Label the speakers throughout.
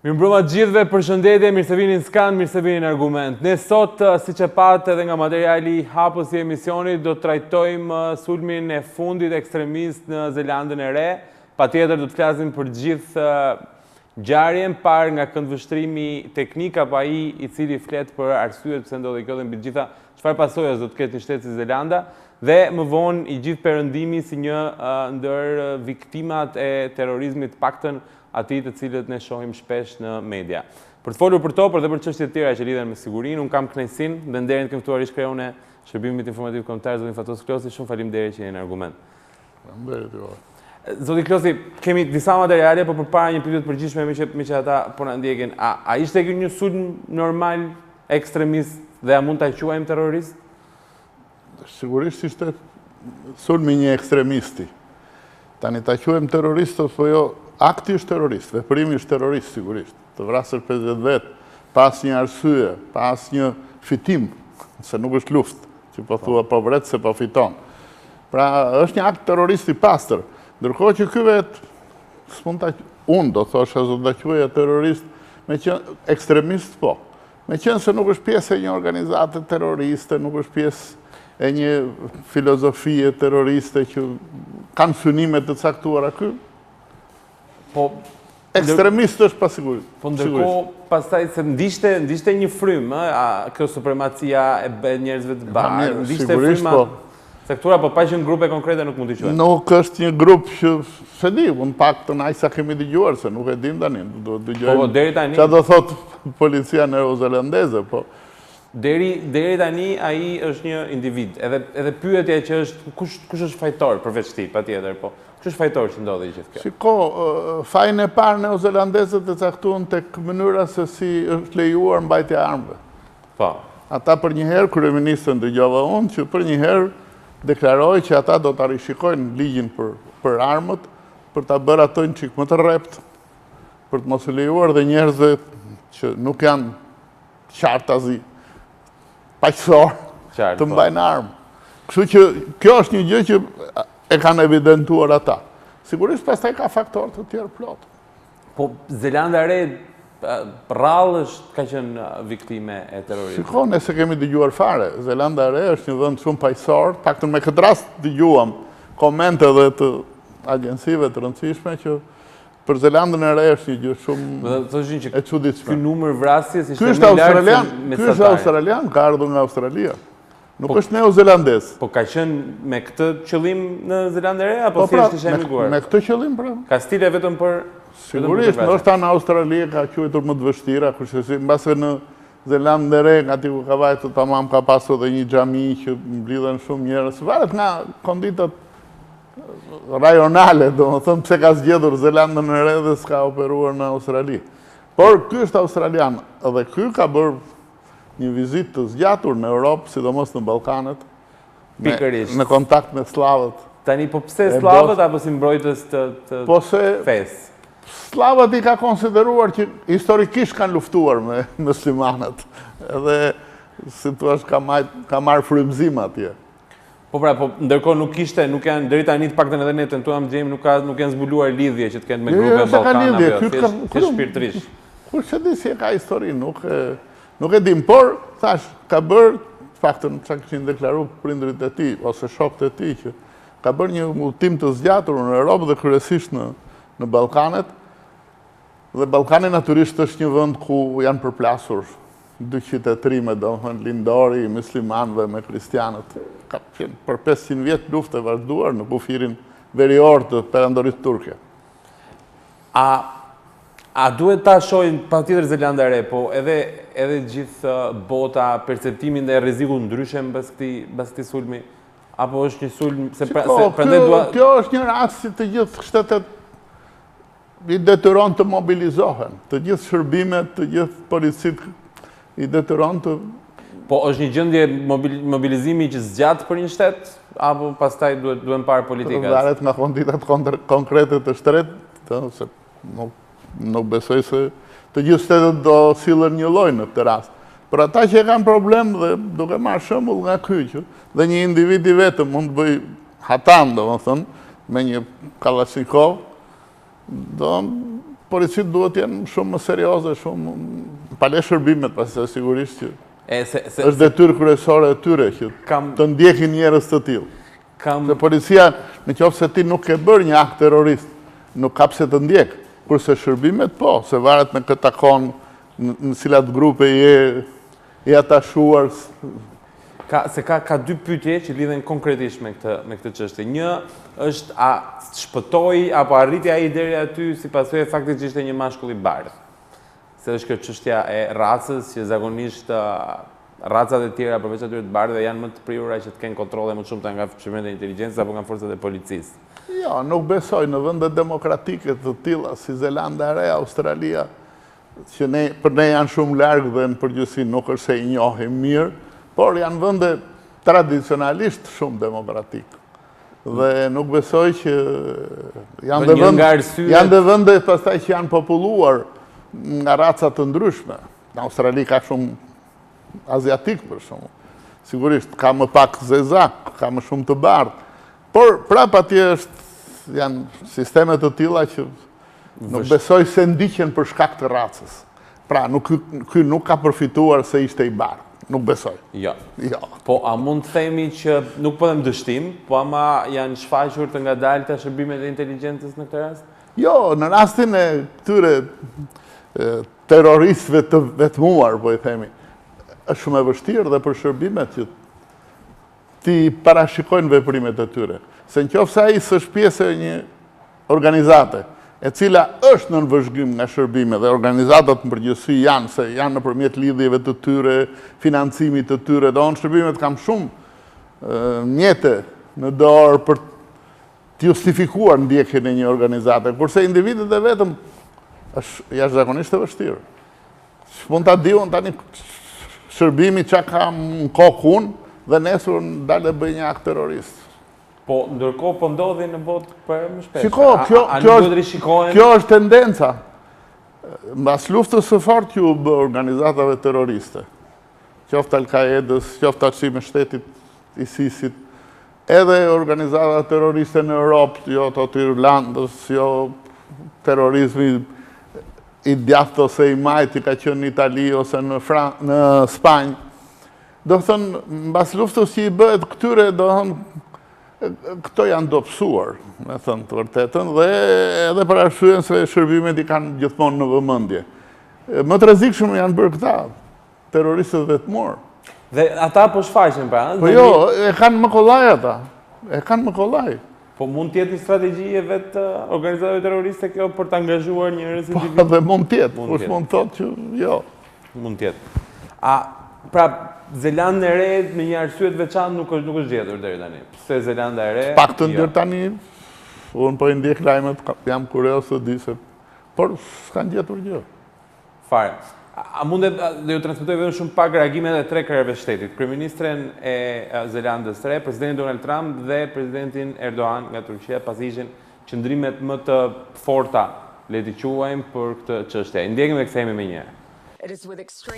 Speaker 1: Mirëmbrëma gjithëve, përshëndetje, mirë se vini në skan, mirë se vini në argument. Ne sot, siç e patë edhe nga materiali i hapës i emisionit, do të trajtojmë sulmin e fundit ekstremist në Zelandën e Re. Patjetër do të flasim për gjithë ngjarjen par nga këndvështrimi teknik apo ai i cili flet për arsyet pse ndodhi kjo dhe mbi gjitha çfarë pasojës do të ketë një shtet si Zelanda dhe më vonë i gjithë perëndimi si një ndër viktimat e terrorizmit, paktën atij të cilët ne shohim shpesh në media. Për të folur për to, por edhe për çështje të tjera që lidhen me sigurinë, un kam kënaqësinë dhe nderin të ftuar ish Kreun e Shërbimit Informativ Kombëtar, zotin Fatos Klosi, shumë faleminderit që jeni në argument.
Speaker 2: Faleminderit juve.
Speaker 1: Zoti Klosi, kemi disa materiale, por përpara një pyetje të përgjithshme me që ata po na ndjekin. A ishte ky një sulm normal ekstremist dhe a mund ta quajmë terrorist?
Speaker 2: Sigurisht ishte sulmi një ekstremisti. Tani ta quajmë terrorist apo jo, akti është terrorist, veprimi është terrorist sigurisht. Të vrasër 50 vet pas një arsye, pas një fitim, se nuk është luftë, që po thua po vret se po fiton. Pra është një akt terrorist i pastër. Ndërkohë që ky vet unë do thosha do ta quaja terrorist, me qenë ekstremist po. Me qenë se nuk është pjesë e një organizate terroriste, nuk është pjesë e një filozofie terroriste që kanë synime të caktuara ky.
Speaker 1: Po
Speaker 2: ekstremist është pa sigurisht.
Speaker 1: Po ndërkohë pastaj se ndishte një frym, kjo supremacia e bën njerëzve të bardhë, ndishte fryma. Sektura, po pa që në grupe konkrete nuk mund t'i quajmë.
Speaker 2: Nuk është një grup që se di, unë pak të najsa kemi dëgjuar, se nuk e dim tani.
Speaker 1: Po, deri tani.
Speaker 2: Qa do thot policia neozelandeze, po.
Speaker 1: Deri tani ai është një individ. Edhe pyetja që është kush është fajtor përveç ti, patjetër, po. Kush është fajtor që ndodhi gjithë kjo?
Speaker 2: Shiko, fajin e parë neozelandezët e caktuan tek mënyra se si është lejuar mbajtja e armëve.
Speaker 1: Po.
Speaker 2: Ata për një herë kryeministën dëgjova unë që për një herë deklaroj që ata do të rishikojnë ligjin për armët, për të bërë ato një qikë më të rept, për të mos u lejuar dhe njerëzve që nuk janë qartazi, paqësor, të mbajnë armë. Kështu që kjo është një gjë që e kanë evidentuar ata. Sigurisht pastaj ka faktor të tjerë plot.
Speaker 1: Po Zelanda e Re rrallë ka qenë viktime e terrorizmit.
Speaker 2: Shiko, nëse kemi dëgjuar fare, Zelanda e Re është një vend shumë paqësor, paktën me këtë rast dëgjuam komente dhe të agjensive të rëndësishme që për Zelandën e Re është një gjë shumë e çuditshme.
Speaker 1: Ky numër vrasjes ishte
Speaker 2: më i lartë se mesatare. Ky është australian, ka ardhur nga Australia. Nuk është neozelandez.
Speaker 1: Po ka qenë me këtë qëllim në Zelandë e Re apo thjesht ishte emigruar?
Speaker 2: Me këtë qëllim pra.
Speaker 1: Ka stile vetëm për
Speaker 2: sigurisht, ndoshta në Australi ka quajtur më të vështira, kurse mbase në Zelandë e Re, aty ku ka vajtur tamam ka pasur edhe një xhami që mblidhen shumë njerëz. Varet nga konditat rajonale, domethënë pse ka zgjedhur Zelandën e Re dhe s'ka operuar në Australi. Por ky është australian dhe ky ka bërë një vizitë të zgjatur në Europë, sidomos në Ballkanet, në kontakt me slavët.
Speaker 1: Tani po pse slavët apo si mbrojtës të fesë?
Speaker 2: Slavët i ka konsideruar që historikisht kanë luftuar me muslimanët. Edhe si thua ka marrë frymëzim atje.
Speaker 1: Po pra, po ndërkohë nuk janë deri tani të paktën edhe ne tentuam të gjejmë nuk janë zbuluar lidhje që të kenë me grupe Ballkan apo thjesht shpirtërisht.
Speaker 2: Kush e di si ka histori, nuk e dim, por thash ka bërë paktën çka kishin deklaruar prindërit e tij ose shokët e tij që ka bërë një udhtim të zgjatur në Europë dhe kryesisht në Ballkanet. Dhe Ballkani natyrisht është një vend ku janë përplasur dy qytetërime, domethënë lindori i muslimanëve me kristianët. Ka qenë për 500 vjet luftë e vazhduar në kufirin verior të perandorisë turke.
Speaker 1: A duhet ta shohin patjetër Zelanda e Re, po edhe gjithë bota perceptimin dhe rrezikun ndryshe mbas këtij sulmi? Apo është një sulm se prandaj dua.
Speaker 2: Kjo është një rast si të gjithë shtetet i detyron të mobilizohen, të gjithë shërbimet, të gjithë policit i detyron të...
Speaker 1: Po është një gjendje mobilizimi që zgjat për një shtet, apo pastaj duhen parë politikat?
Speaker 2: Varet nga konditat konkrete të shtretit, se nuk besoj se të gjithë shtetet do sillen një lloj në këtë rast. Për ata që e kanë problem dhe duke marrë shembull nga ky që dhe një individ i vetëm mund të bëj hatan, domethënë, me një Kalashnikov, do policit duhet jenë shumë më serioze, shumë pale shërbimet, pasi sigurisht që është detyrë kryesore e tyre që të ndjekin njerëz të tillë. Se policia, në qoftë se ti nuk ke bërë një akt terrorist, nuk ka pse të ndjek, kurse shërbimet po, se varet me këtë takon në cilat grupe je atashuar.
Speaker 1: Ka dy pyetje që lidhen konkretisht me këtë çështje. Një është a shpëtoi apo arriti ai deri aty si pasojë e faktit që ishte një mashkull i bardhë. Se është kjo çështja e racës, që zakonisht racat e tjera përveç atyre të bardhëve janë më të prirura që të kenë kontrolle më shumë nga Shërbimet e Inteligjencës apo nga forcat e policisë.
Speaker 2: Jo, nuk besoj në vende demokratike të tilla si Zelanda e Re, Australia, që për ne janë shumë larg dhe në përgjithësi nuk është se i njohim mirë, por janë vende tradicionalisht shumë demokratik. Dhe nuk besoj që janë dhe vende pastaj që janë populluar nga raca të ndryshme. Në Australi ka shumë aziatik për shumë. Sigurisht ka më pak zezak, ka më shumë të bardhë. Por prap atje janë sisteme të tilla që nuk besoj se ndiqen për shkak të racës. Pra, ky nuk ka përfituar se ishte i bardhë. Nuk besoj.
Speaker 1: Jo. Po, a mund të themi që nuk po them dështim, po ama janë shfaqur të ngadalta Shërbimet e Inteligjencës në këtë rast?
Speaker 2: Jo, në rastin e këtyre terroristëve të vetmuar, po i themi, është shumë e vështirë dhe për shërbimet që ti parashikojnë veprimet e tyre. Se nëse ai s'është pjesë e një organizate, e cila është në vëzhgim nga shërbime dhe organizatat në përgjithësi janë, se janë nëpërmjet lidhjeve të tyre, financimit të tyre, do në shërbimet kam shumë mjete në dorë për të justifikuar ndjekjen e një organizate, kurse individet e vetëm është jashtëzakonisht e vështirë. Mund ta diun tani shërbimi çka kam në kokë unë dhe nesër dalë bëj një akt terrorist.
Speaker 1: Po, ndërkohë po ndodhin në botë për më shpesh.
Speaker 2: Kjo është tendenca. Mbas luftës së fortë që u bë organizatave terroriste, qoftë Al-Qaedës, qoftë Arsimit Shtetit, ISIS-it, edhe organizata terroriste në Europë, jo të Irlandës, jo terrorizmi i djathtë ose i majtë ka qenë në Itali ose në Spanjë. Do thënë, mbas luftës që i bëhet këtyre, do thënë, këto janë dobësuar, me thënë të vërtetën, dhe edhe për arsyen se shërbimet i kanë gjithmonë në vëmendje. Më të rrezikshëm janë bërë këta, terroristët vetmor.
Speaker 1: Dhe ata po shfaqen pra?
Speaker 2: Po jo, e kanë më kollaj ata. E kanë më kollaj.
Speaker 1: Po mund të jetë një strategji e vetë organizatave terroriste kjo për të angazhuar njerëz individ?
Speaker 2: Po dhe mund të jetë, kush mund të thotë që jo.
Speaker 1: Mund të jetë. Pra, Zelanda e Re me një arsye të veçantë nuk është gjetur deri tani. Pse Zelanda e Re?
Speaker 2: Paktën deri tani, unë po i ndjek lajmet, jam kurioz të di se, por s'kan gjetur gjë.
Speaker 1: Fare. A mundet dhe ju transmetoj vetëm shumë pak reagimet e tre krerëve shtetit, kryeministren e Zelandës së Re, presidentin Donald Trump dhe presidentin Erdogan nga Turqia, pasi ishin qëndrimet më të forta, le t'i quajmë, për këtë çështje. Ndjekim dhe kthehemi më njëherë.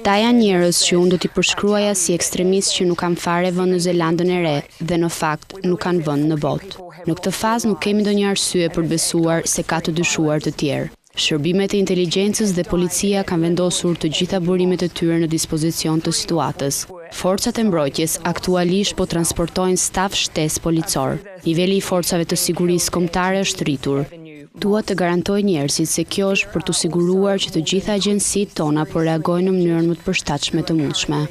Speaker 3: Ta janë njerëz që unë do t'i përshkruaja si ekstremistë që nuk kanë fare vënd në Zelandën e Re dhe në fakt nuk kanë vënd në botë. Në këtë fazë nuk kemi ndonjë arsye për besuar se ka të dyshuar të tjerë. Shërbimet e inteligjencës dhe policia kanë vendosur të gjitha burimet e tyre në dispozicion të situatës. Forcat e mbrojtjes aktualisht po transportojnë staf shtesë policor. Niveli i forcave të sigurisë kombëtare është rritur. Dua të garantoj njerëzit se kjo është për të siguruar që të gjitha agjencitë tona po reagojnë në mënyrën më të përshtatshme të mundshme.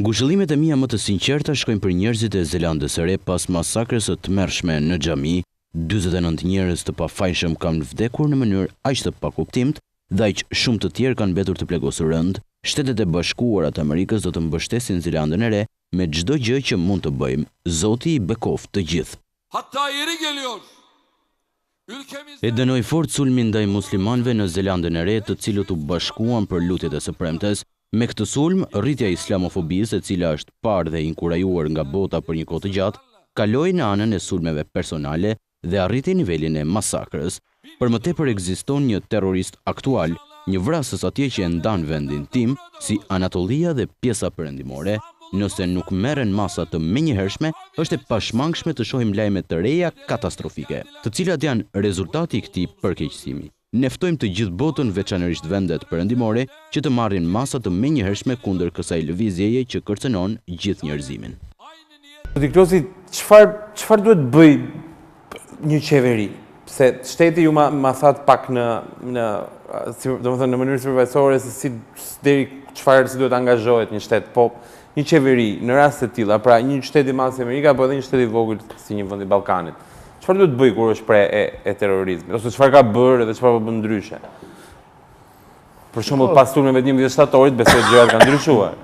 Speaker 4: Ngushëllimet e mia më të sinqerta shkojnë për njerëzit e Zelandës së Re pas masakrës së tmerrshme në xhami. 49 njerëz të pafajshëm kanë vdekur në mënyrë aq të pakuptimt dhe aq shumë të tjerë kanë mbetur të plagosur rënd. Shtetet e Bashkuara të Amerikës do të mbështesin Zelandën e Re me çdo gjë që mund të bëjmë. Zoti i bekoft të gjithë.
Speaker 5: Hatta yeri geliyor.
Speaker 4: E dënoi fort sulmin ndaj muslimanëve në Zelandën e Re, të cilët u bashkuan për lutjet e së premtes. Me këtë sulm, rritja e islamofobisë, e cila është parë dhe inkurajuar nga bota për një kohë të gjatë, kaloi në anën e sulmeve personale dhe arriti nivelin e masakrës. Për më tepër ekziston një terrorist aktual, një vrasës atje që e ndan vendin tim, si Anatolia dhe pjesa perëndimore. Nëse nuk merren masa të menjëhershme, është e pashmangshme të shohim lajme të reja katastrofike, të cilat janë rezultati i këtij përkeqësimi. ne ftojmë të gjithë botën, veçanërisht vendet perëndimore, që të marrin masa të menjëhershme kundër kësaj lëvizjeje që kërcënon gjithë njerëzimin.
Speaker 1: Klosi, çfarë duhet bëj një qeveri? Se shteti ju ma thatë pak në mënyrë supervisore se deri çfarë si duhet angazhohet një shtet, po një qeveri në rast të tilla, pra një shtet i madh si Amerika apo edhe një shtet i vogël si një vend i Ballkanit. Çfarë duhet bëj kur është pre e terrorizmit? Ose çfarë ka bërë dhe çfarë po bën ndryshe? Për shembull, pas sulmeve të 11 shtatorit, besoj gjërat kanë ndryshuar.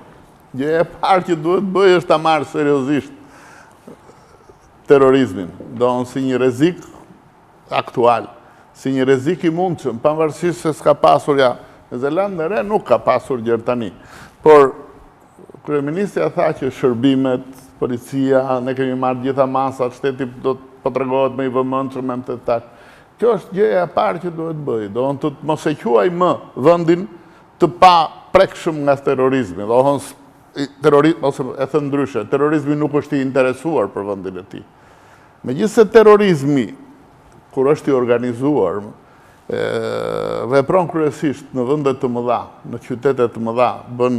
Speaker 2: Gjëja e parë që duhet bëj është ta marrë seriozisht terrorizmin, si një rrezik aktual, si një rrezik i mundshëm, pavarësisht se s'ka pasur Në Zelandën e Re nuk ka pasur gjë tani. Por kryeministri tha që shërbimet, policia, ne kemi marrë gjitha masat, shteti do të tregohet më i vëmendshëm me të tak. Kjo është gjëja e parë që duhet bëj. Të mos e quaj më vendin të pa prekshëm nga terrorizmi. Ose e thënë ndryshe, terrorizmi nuk është i interesuar për vendin e tij. Megjithëse terrorizmi, kur është i organizuar, vepron kryesisht në vende të mëdha, në qytete të mëdha, bën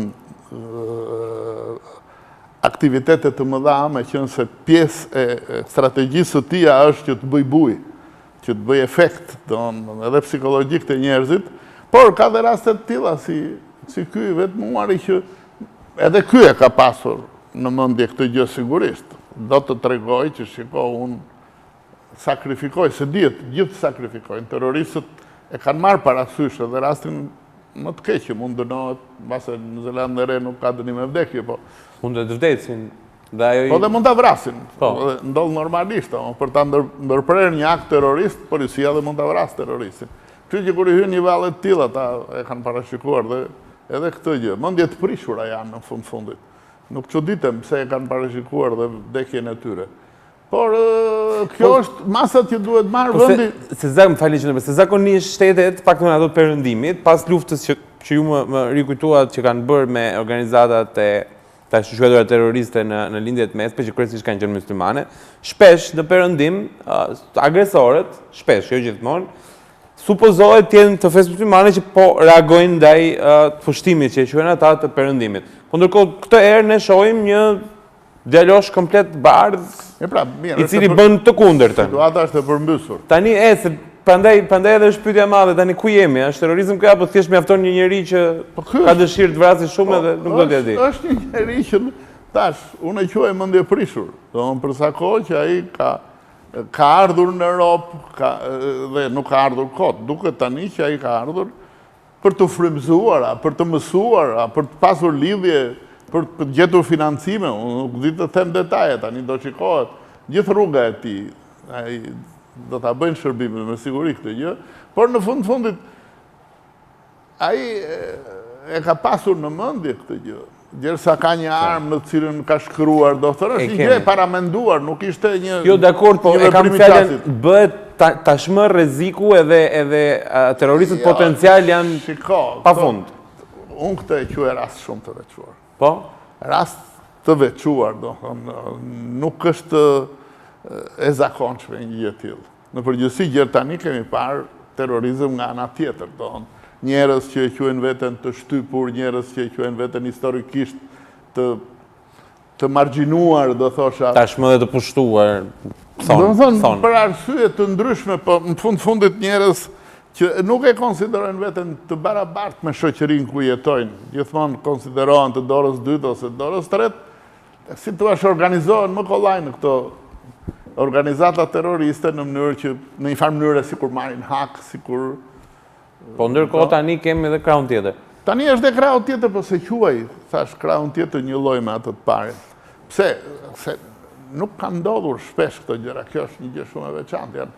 Speaker 2: aktivitete të mëdha, me qenë se pjesë e strategjisë së tij është që të bëj buj, që të bëj efekt, edhe psikologjik të njerëzit, por ka dhe raste të tilla si ky vetmuari që edhe ky e ka pasur në mendje këtë gjë sigurisht. Do të tregoj që shiko, unë sakrifikoj, se gjithë sakrifikojnë. Terroristët e kanë marrë parasysh edhe rastin më të keq që mund dënohet, mbase në Zelandën e Re nuk ka dënim me vdekje, po.
Speaker 1: Mund të vdesin.
Speaker 2: Po dhe mund ta vrasin. Ndodh normalisht, për ta ndërprerë një akt terrorist, policia dhe mund ta vrasë terroristin. Kështu që kur i hyn një valle të tilla, ata e kanë parashikuar dhe edhe këtë gjë. Mendje të prishura janë në fundit. Nuk çuditem pse e kanë parashikuar dhe vdekjen e tyre. Por kjo është masat që duhet marrë vendi.
Speaker 1: Se zakonisht shtetet, paktën ato të perëndimit, pas luftës që ju më rikujtuat që kanë bërë me organizatat e të quajtura terroriste në lindjet mesme, që kryesisht kanë qenë muslimane, shpesh në perëndim, agresorët, shpesh, jo gjithmonë, supozohet të jenë të fesë muslimane që po reagojnë ndaj pushtimit që e quajnë ata të perëndimit. Po ndërkohë këtë herë ne shohim një djalosh komplet bardh, i cili bën të kundërtën.
Speaker 2: Situata është e përmbysur.
Speaker 1: Tani prandaj edhe është pyetja e madhe, tani ku jemi? Është terrorizëm ky apo thjesht mjafton një njerëz që ka dëshirë të vrasë shumë edhe nuk do t'ia di?
Speaker 2: Është një njerëz që tash unë e quaj mendje prishur. Për sa kohë që ai ka ardhur në Europë dhe nuk ka ardhur kot. Duket tani që ai ka ardhur për të frymëzuar, për të mësuar, për të pasur lidhje, për të gjetur financime. Unë nuk di të them detaje, tani do shikohet gjithë rruga e tij. Ai do ta bëjnë shërbimin me siguri këtë gjë, por në fundit ai e ka pasur në mendje këtë gjë. Derisa ka një armë në cilën ka shkruar, do thërë, është një gjë e paramenduar, nuk ishte një...
Speaker 1: Jo, dakord, po e kam fjallën, bëhet tashmë rreziku edhe terroristët potencial janë pa fund.
Speaker 2: Unë këtë e quaj rast shumë të veçuar.
Speaker 1: Po?
Speaker 2: Rast të veçuar, do thënë, nuk është e zakonshme një gjë tillë. Në përgjithësi gjërë tani kemi parë terrorizëm nga ana tjetër, do thënë. Njerëz që e quajnë veten të shtypur, njerëz që e quajnë veten historikisht të margjinuar, do thosha.
Speaker 1: Tashmë dhe të pushtuar,
Speaker 2: do thonë, për arsye të ndryshme, po në fundit njerëz që nuk e konsiderojnë veten të barabartë me shoqërinë ku jetojnë, gjithmonë konsiderohen të dorës dytë ose dorës tretë, si thua organizohen më kollaj në këto organizata terroriste në mënyrë që në një farë mënyrë sikur marrin hak, sikur.
Speaker 1: Po ndërkohë tani kemi edhe kraun tjetër.
Speaker 2: Tani është dhe kraun tjetër, po se quaj, thash, kraun tjetër një lloj me atë të parin. Pse? Se nuk ka ndodhur shpesh këto gjëra, kjo është një gjë shumë e veçantë.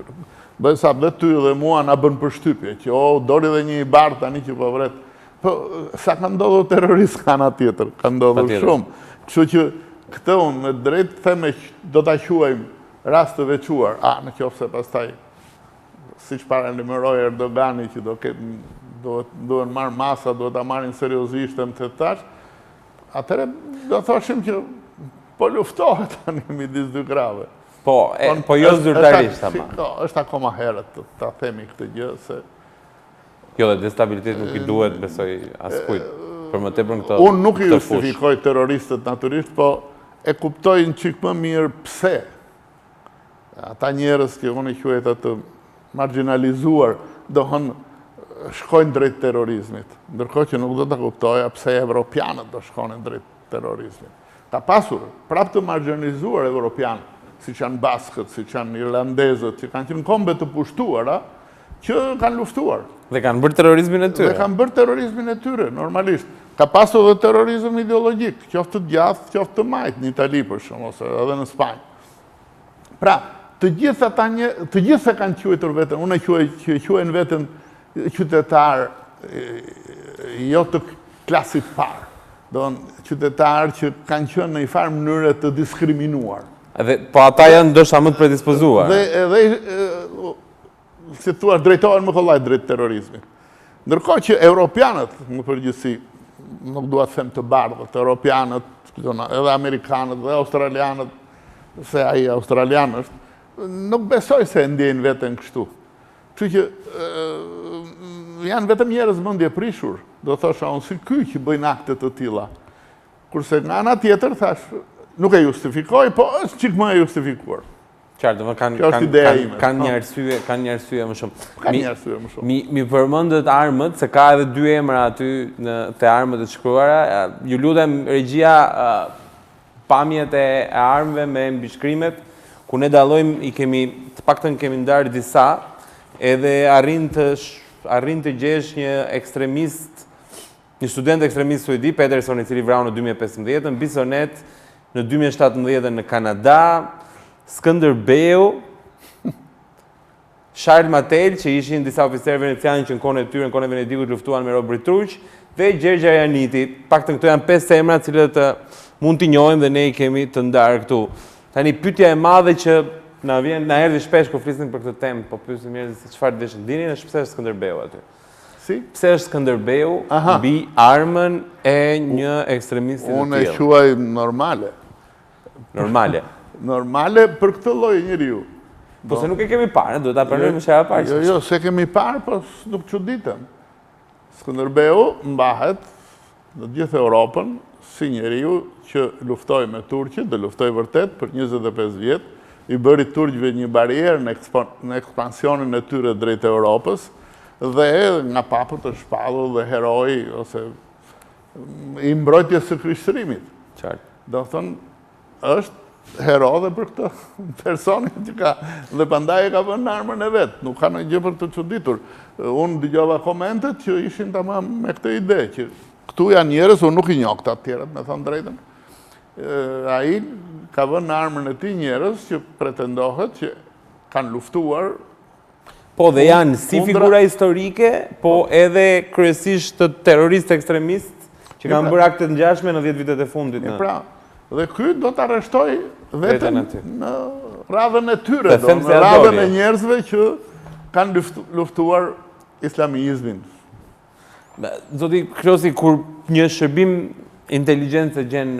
Speaker 2: Bëjë sa dhe ty dhe mua na bën përshtypje, që dori dhe një i bardh tani që po vret. Po, sa ka ndodhur terrorist ka ana tjetër, ka ndodhur shumë. Kështu që këtë unë me drejt theme do ta quajmë rast të veçuar. Në qoftë se pastaj siç paralajmëroi Erdogani që duhen marrë masa, duhet ta marrin seriozisht më të tash, atëherë do thoshim që po luftohet tani midis dy krave.
Speaker 1: Po jo zyrtarisht ama.
Speaker 2: Është akoma herët ta themi këtë gjë se
Speaker 1: Jo, dhe destabilitet nuk I duhet, besoj, askujt. Për më tepër në këtë
Speaker 2: Unë nuk I
Speaker 1: këtë
Speaker 2: justifikoj terroristët naturisht, po e kuptoj në qikë më mirë pse. Ata njerëz që unë I quajta të marginalizuar, dohën shkojnë drejt terrorizmit. Ndërkohë që nuk do të kuptoja pse evropianët do shkonin drejt terrorizmit. Ka pasur prapë të marginalizuar evropianë, si që janë baskët, si që janë irlandezët, që kanë qenë kombe të pushtuara, që kanë luftuar.
Speaker 1: Dhe kanë bërë terrorizmin e tyre.
Speaker 2: Dhe kanë bërë terrorizmin e tyre, normalisht. Ka pasur dhe terrorizm ideologjik, qoftë të djathtë, qoftë të majtë, në Itali për shumë, ose edhe në Spanjë. Pra, të gjithë kanë quajtur veten, unë quajnë veten qytetar jo të klasit parë. Do në qytetarë që kanë qenë në I farë mënyre të diskriminuar.
Speaker 1: Po ata janë ndoshta më të predispozuar.
Speaker 2: Dhe si thua, drejtohen më kollaj drejt terrorizmit. Ndërkohë që europianët, më përgjithësi, nuk dua të them të bardhët, europianët, edhe amerikanët dhe australianët, se ai australian është, nuk besoj se ndjejnë veten kështu. Kështu që janë vetëm njerëz mendje prishur, do thosha unë si ky që bëjnë akte të tilla. Kurse nga ana tjetër thash, nuk e justifikoj, po është çik më e justifikuar.
Speaker 1: Qartë, më kanë një arsye më shumë.
Speaker 2: Kanë një arsye më shumë.
Speaker 1: Mi përmendët armët, se ka edhe dy emra aty te armët e shkruara. Ju lutem regjia pamjet e armëve me mbishkrimet, ku ne dallojmë të paktën kemi ndarë disa, edhe arrin të gjesh një ekstremist, një student ekstremist suedi, Peterson, I cili vrau në 2015, Bisonet në 2017 në Kanada, Skënderbeu, Charles Matel, që ishin disa oficerë venecianë që në kohën e tyre, në kohën e Venedikut luftuan me robërit turq, dhe Gjergj Arjaniti. Paktën këto janë 5 emra të cilët mund t'i njohim dhe ne I kemi të ndarë këtu. Tani pyetja e madhe që na erdhi shpesh kur flisnim për këtë temë, po pyesim njerëzit se çfarë deshin dini, është pse është Skënderbeu aty.
Speaker 2: Si?
Speaker 1: Pse është Skënderbeu mbi armën e një ekstremisti të tillë?
Speaker 2: Unë e quaj normale.
Speaker 1: Normale.
Speaker 2: Normale për këtë lloj njeriu.
Speaker 1: Po se nuk e kemi parë, duhet ta pranojmë se e parë.
Speaker 2: Jo, se kemi parë, po nuk çuditem. Skënderbeu mbahet në gjithë Europën si njeriu që luftoi me turqit, dhe luftoi vërtet për 25 vjet, I bëri turqëve një barierë në ekspansionin e tyre drejt Europës, dhe nga papët të shpallur dhe heroi ose I mbrojtjes së Krishterrimit.
Speaker 1: Qartë.
Speaker 2: Do thënë, është hero dhe për këtë personit që ka, dhe pandaj e ka vënë armën e vetë, nuk ka në gjë për të çuditur. Unë dëgjova komentet që ishin tamam me këtë ide, që këtu janë njerëz, unë nuk I njoh këta të tjerët, me thënë drejtën. Ai ka vënë armën e tij njerëz që pretendohet që kanë luftuar.
Speaker 1: Po dhe janë si figura historike, po edhe kryesisht të terroristë ekstremistë që kanë bërë akte të ngjashme në 10 vitet e fundit.
Speaker 2: Pra, dhe ky do të arreshtoj vetëm në radhën e tyre, në radhën e njerëzve që kanë luftuar islamizmin.
Speaker 1: Zoti Klosi, kur një shërbim inteligjencë gjen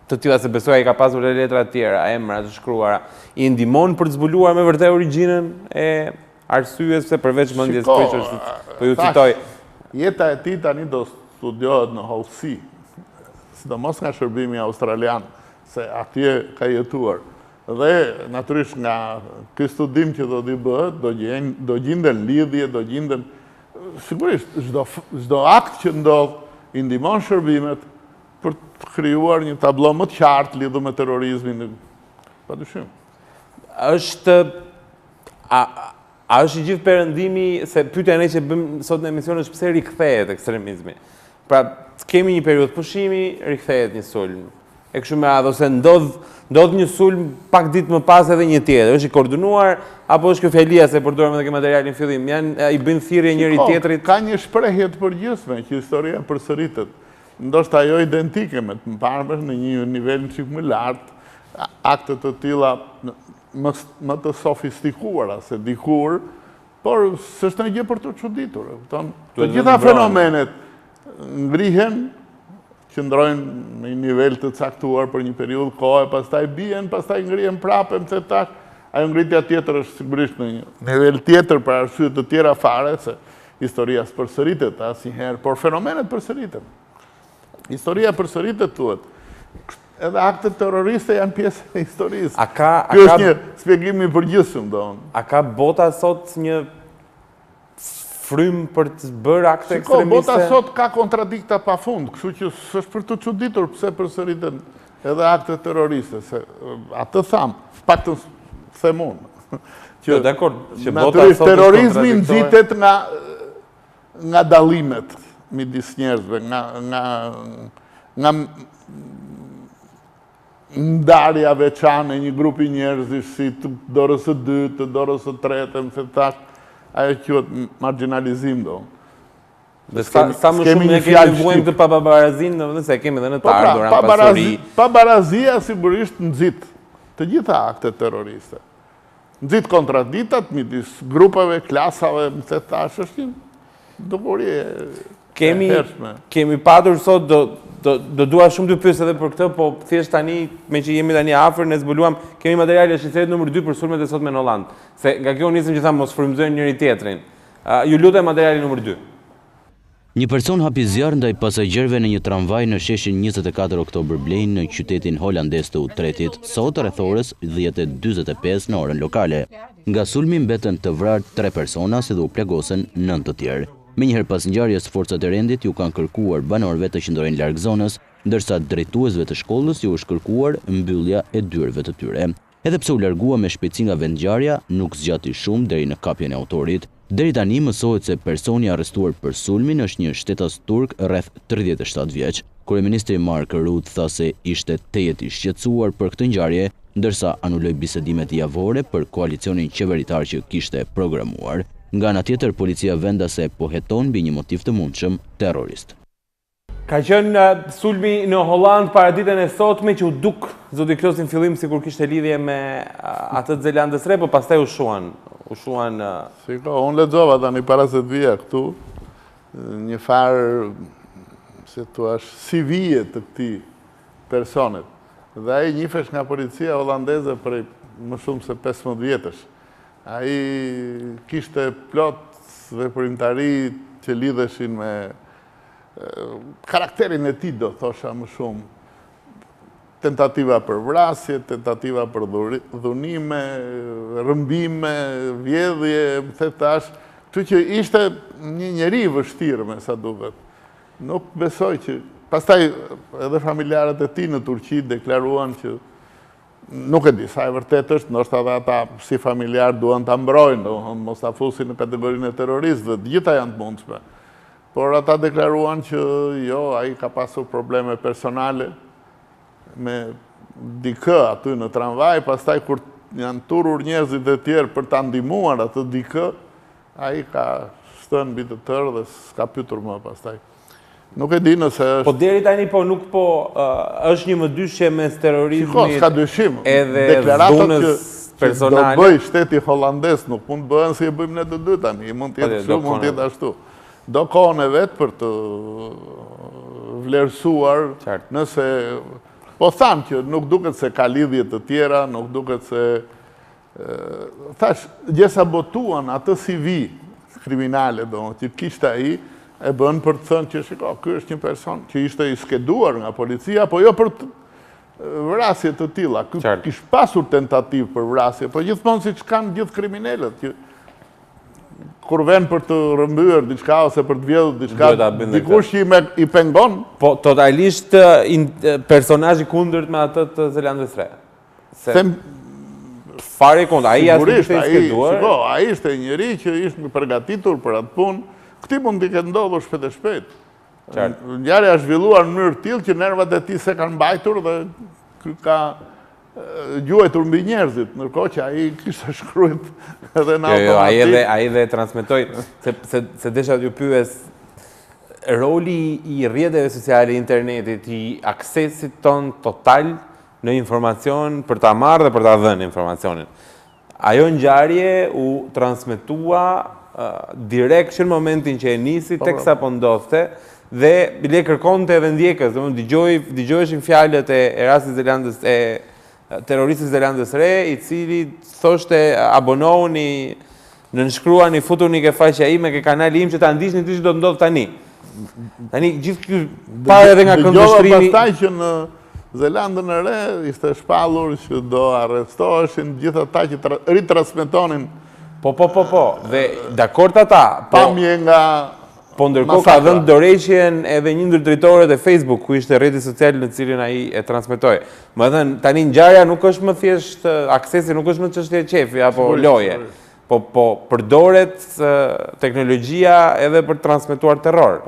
Speaker 1: të tilla se besoj ai ka pasur letra të tjera, emra të shkruara, I ndihmon për të zbuluar me vërtet origjinën e arsyes pse përveç mendjes prishur, po ju citoj.
Speaker 2: Jeta e tij tani do studiohet në hollësi, sidomos nga shërbimi australian, se atje ka jetuar. Dhe natyrisht nga ky studim që do t'i bëhet, do gjinden lidhje, do gjinden sigurisht çdo akt që ndodh I ndihmon shërbimet për të krijuar një tablo më të qartë lidhur me terrorizmin. Padyshim.
Speaker 1: A është I gjithë perëndimi, se pyetja ne që bëjmë sot në emision është pse rikthehet ekstremizmi. Pra, kemi një periudhë pushimi, rikthehet një sulm. E kështu me radhë, ose ndodh një sulm pak ditë më pas edhe një tjetër. Është I koordinuar apo është kjo fjalia se përdorëm edhe këtë material në fillim? I bëjnë thirrje njëri tjetrit.
Speaker 2: Ka një shprehje të përgjithshme që historia përsëritet. Ndoshta ajo identike me të mbarme në një nivel çik më lart, akte të tilla më të sofistikuara se dikur, por s'është një gjë për të çuditur. Të gjitha fenomenet ngrihen, qëndrojnë në një nivel të caktuar për një periudhë kohe, pastaj bien, pastaj ngrihen prapë, më tash, ajo ngritja tjetër është sigurisht në një nivel tjetër për arsye të tjera fare, se historia përsëritet asnjëherë, por fenomenet përsëriten. Historia përsëritet thuhet. Edhe aktet terroriste janë pjesë e historisë. Ky është një shpjegim i përgjithshëm,
Speaker 1: A ka bota sot një frym për të bërë akte ekstremiste?
Speaker 2: Bota sot ka kontradikta pafund, kështu që s'është për të çuditur pse përsëriten edhe akte terroriste, se atë tham, paktën them unë.
Speaker 1: Jo, dakor, që bota
Speaker 2: natyrisht
Speaker 1: sot
Speaker 2: terrorizmi nxitet nga dallimet midis njerëzve, nga ndarja veçane një grupi njerëzish si të dorës së dytë, të dorës së tretë, më thash, ajo quhet marginalizim do.
Speaker 1: Sa më shumë ne kemi vuajmë të pabarazin, domethënë se kemi edhe në të ardhuran pasuri.
Speaker 2: Pabarazia sigurisht nxit të gjitha aktet terroriste. Nxit kontradiktat midis grupeve, klasave, më thash, është një dukuri e hershme.
Speaker 1: Kemi patur sot do dua shumë të pyes edhe për këtë, po thjesht tani, me që jemi tani afër, ne zbuluam, kemi materiale shqetësore numër 2 për sulmet e sotme në Holland. Se nga kjo nisëm që thamë mos frymëzojnë njëri tjetrin. Ju lutem materiali numër 2.
Speaker 4: Një person hapi zjarr ndaj pasagjerëve në një tramvaj në sheshin 24 oktober Blejnë në qytetin holandes të Utretit, sot rreth orës 10:45 në orën lokale. Nga sulmi mbetën të vrarë 3 persona, si dhe u plagosën 9 të tjerë. Menjëherë pas ngjarjes, forcat e rendit ju kanë kërkuar banorëve të qëndrojnë larg zonës, ndërsa drejtuesve të shkollës ju është kërkuar mbyllja e dyerve të tyre. Edhe pse u largua me shpejtësi nga vendngjarja, nuk zgjati shumë deri në kapjen e autorit. Deri tani mësohet se personi arrestuar për sulmin është një shtetas turk rreth 37 vjeç. Kryeministri Kreu tha se ishte tejet i shqetësuar për këtë ngjarje, ndërsa anuloi bisedimet javore për koalicionin qeveritar që kishte programuar. Nga ana tjetër, policia vendase po heton mbi një motiv të mundshëm terrorist.
Speaker 1: Ka qenë sulmi në Holland paraditën e sotme që u duk zoti Klosi në fillim sikur kishte lidhje me atë të Zelandës Re, po pastaj u shuan.
Speaker 2: Unë lexova tani para se të vija këtu një farë, se thua, CV-je të këtij personit. Dhe ai njifesh nga policia holandeze prej më shumë se 15 vjetësh. Ai kishte plot veprimtari që lidheshin me karakterin e tij, do thosha më shumë. Tentativa për vrasje, tentativa për dhunime, rëmbime, vjedhje, më thash, kështu që ishte një njeri vështirë me sa duket. Nuk besoj që pastaj edhe familjarët e tij në Turqi deklaruan që nuk e di sa e vërtet është, ndoshta edhe ata si familjar duan ta mbrojnë, mos ta fusin në kategorinë e terroristëve, të gjitha janë të mundshme. Por ata deklaruan që jo, ai ka pasur probleme personale me dikë aty në tramvaj, pastaj kur janë turur njerëzit e tjerë për ta ndihmuar atë dikë, ai ka shtënë mbi të tërë dhe s'ka pyetur më pastaj. Nuk e di nëse është...
Speaker 1: Po deri tani nuk është një mëdyshje mes terrorizmit
Speaker 2: s'ka dyshim.
Speaker 1: Edhe dhunës personale.
Speaker 2: Do bëj shteti holandes, nuk mund bëhen si e bëjmë ne të dy tani, mund të jetë kështu, mund të jetë ashtu. Do kohën e vet për të vlerësuar, nëse po thamë që nuk duket se ka lidhje të tjera, nuk duket se thash, gjesa botuan atë CV kriminale që kishte ai, e bën për të thënë që shiko, ky është një person që ishte i skeduar nga policia, po jo për vrasje të tilla. Kish pasur tentativë për vrasje, po gjithmonë siç kanë gjithë kriminalët, kur vjen për të rrëmbyer diçka ose për të vjedhur diçka, dikush i pengon.
Speaker 1: Po totalisht personazh i kundërt me atë të Zelandës Re. Fare kundër, ai ishte i skeduar.
Speaker 2: Ai ishte njëri që ishte përgatitur për atë punë. Këti mund t'i ketë ndodhur shpejt e shpejt. Ngjarja është zhvilluar në mënyrë tillë që nervat e tij se kanë mbajtur dhe ka gjuajtur mbi njerëzit, ndërkohë që ai kishte shkruajt edhe në automatik.
Speaker 1: Ai dhe transmetoi, se desha t'ju pyes, roli i rrjeteve sociale, internetit, i aksesit ton total në informacion për ta marrë dhe për ta dhënë informacionin. Ajo ngjarje u transmetua direkt që në momentin që e nisi teksa po ndodhte dhe le kërkonte edhe ndjekës, dëgjoheshin fjalët e rastit Zelandës terroristit Zelandës Re, i cili thoshte abonohuni nënshkruani, futuni ke faqja ime, ke kanali im, që ta ndiqni ti që do të ndodh tani. Tani gjithë ky para edhe nga këndvështrimi.
Speaker 2: Pastaj që në Zelandën e Re ishte shpallur që do arrestoheshin gjithë ata që ritransmetonin.
Speaker 1: Po. Dhe dakord ata.
Speaker 2: Pamje nga.
Speaker 1: Po ndërkohë ka dhënë dorëheqjen edhe një ndër drejtorët e Facebook, ku ishte rrjeti social në cilin ai e transmetoi. Më thënë, tani ngjarja nuk është më thjesht aksesi, nuk është më çështje qefi apo loje. Po përdoret teknologjia edhe për të transmetuar terror.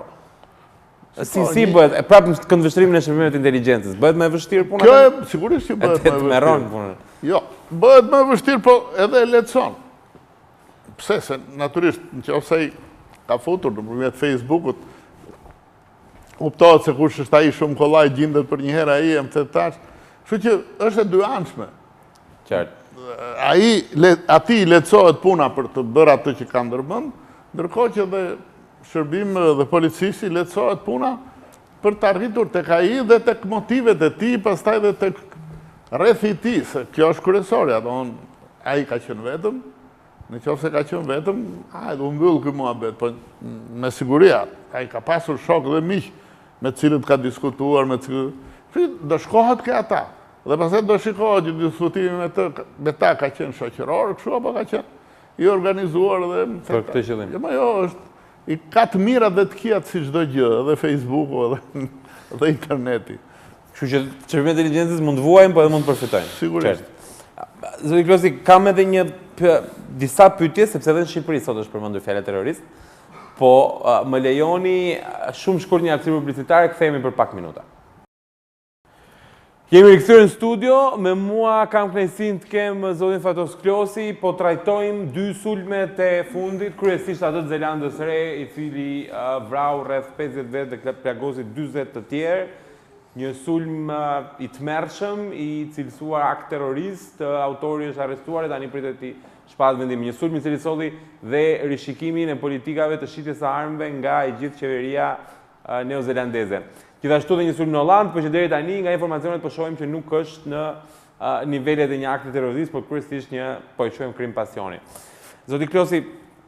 Speaker 1: Si bëhet, prapë në këndvështrimin e shërbimit të inteligjencës, bëhet më e vështirë puna?
Speaker 2: Kjo sigurisht që bëhet më e vështirë. Jo, bëhet më e vështirë, po edhe e lehtëson. Pse, se natyrisht, nëse ka futur nëpërmjet Facebookut, kuptohet se kush është ai shumë kollaj gjendet për një herë ai, më the tash. Kështu që është e dyanshme.
Speaker 1: Qartë.
Speaker 2: Ati lehtësohet puna për të bërë atë që ka ndërmend, ndërkohë që edhe shërbimi dhe policisë lehtësohet puna për të arritur tek ai dhe tek motivet e tij, pastaj edhe tek rrethi i tij, se kjo është kryesorja, domthonë ai ka qenë vetëm. Në qoftë se ka qenë vetëm, do mbyll ky muhabet, po me siguri ai ka pasur shok dhe miq me të cilët ka diskutuar, do shkohet ke ata. Dhe pastaj do shikohet që diskutimi me ta ka qenë shoqëror, kështu apo ka qenë i organizuar dhe
Speaker 1: për këtë qëllim.
Speaker 2: Jo, është ka të mirat dhe të këqijat si çdo gjë, edhe Facebooku edhe interneti.
Speaker 1: Kështu që shërbimi i inteligjencës mund të vuajnë, po edhe mund të përfitojnë.
Speaker 2: Sigurisht.
Speaker 1: Zoti Klosi, kam edhe disa pyetje, sepse edhe në Shqipëri sot është përmendur fjala terrorist, po më lejoni shumë shkurt një aktësi publicitar, kthehemi për pak minuta. Jemi rikthyer në studio, me mua kam kënaqësinë të kem zotin Fatos Klosi, po trajtojmë dy sulmet e fundit, kryesisht atë të Zelandës së Re, i cili vrau rreth 50 vetë dhe plagosi 40 të tjerë. Një sulm i tmerrshëm, i cilësuar akt terrorist, autori është arrestuar e tani pritet të shpahet vendimi. Një sulm i cili solli dhe rishikimin e politikave të shitjes së armëve nga e gjithë qeveria neozelandeze. Gjithashtu dhe një sulm në Holland, por që deri tani nga informacionet po shohim që nuk është në nivelet e një akti terrorist, por kryesisht një, po e quajmë krim pasioni. Zoti Klosi,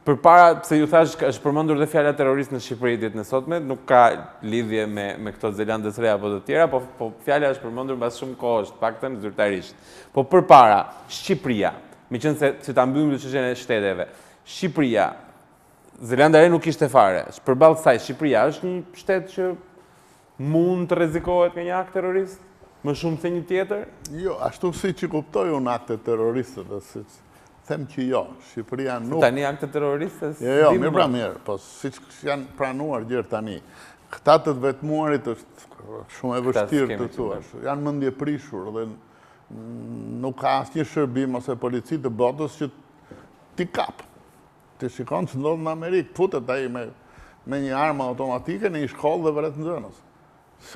Speaker 1: përpara pse ju thash është përmendur dhe fjala terrorist në Shqipëri ditën e sotme, nuk ka lidhje me këto Zelandës së Re apo të tjera, po fjala është përmendur mbas shumë kohësh, paktën zyrtarisht. Po përpara, Shqipëria, meqense që ta mbyllim çështjen e shteteve. Shqipëria, Zelanda e Re nuk ishte fare. Përballë kësaj, Shqipëria është një shtet që mund të rrezikohet nga një akt terrorist më shumë se një tjetër?
Speaker 2: Jo, ashtu siç i kuptoj unë aktet terroriste, siç them që jo, Shqipëria nuk...
Speaker 1: Tani akte terroriste?
Speaker 2: Jo, mirë, po siç janë pranuar gjërë tani. Këta të vetmuarit është shumë e vështirë të thuash. Janë mendje prishur dhe nuk ka asnjë shërbim ose polici të botës që ti kap. Ti shikon që ndodh në Amerikë, futet ai me një armë automatike në një shkollë dhe vret nxënës.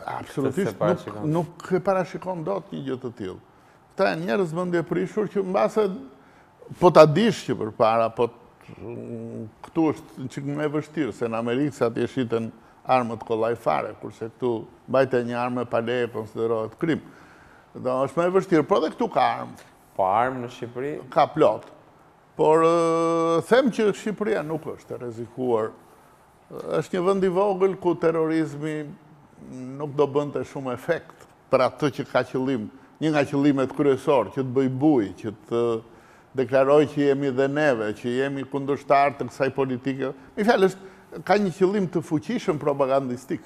Speaker 2: Absolutisht nuk e parashikon dot një gjë të tillë. Këta janë njerëz mendje prishur që mbase po ta dish që përpara, po këtu është çik më e vështirë se në Amerikë sa ti shiten armët kollajfare, kurse këtu mbajtja një armë pa leje konsiderohet krim. Do është më e vështirë, por edhe këtu ka armë.
Speaker 1: Po armë në Shqipëri?
Speaker 2: Ka plot. Por them që Shqipëria nuk është e rrezikuar. Është një vend i vogël ku terrorizmi nuk do bënte shumë efekt për atë që ka qëllim, një nga qëllimet kryesor, që të bëj buj, që të deklaroj që jemi dhe neve, që jemi kundërshtar të kësaj politike. Me fjalë, ka një qëllim të fuqishëm propagandistik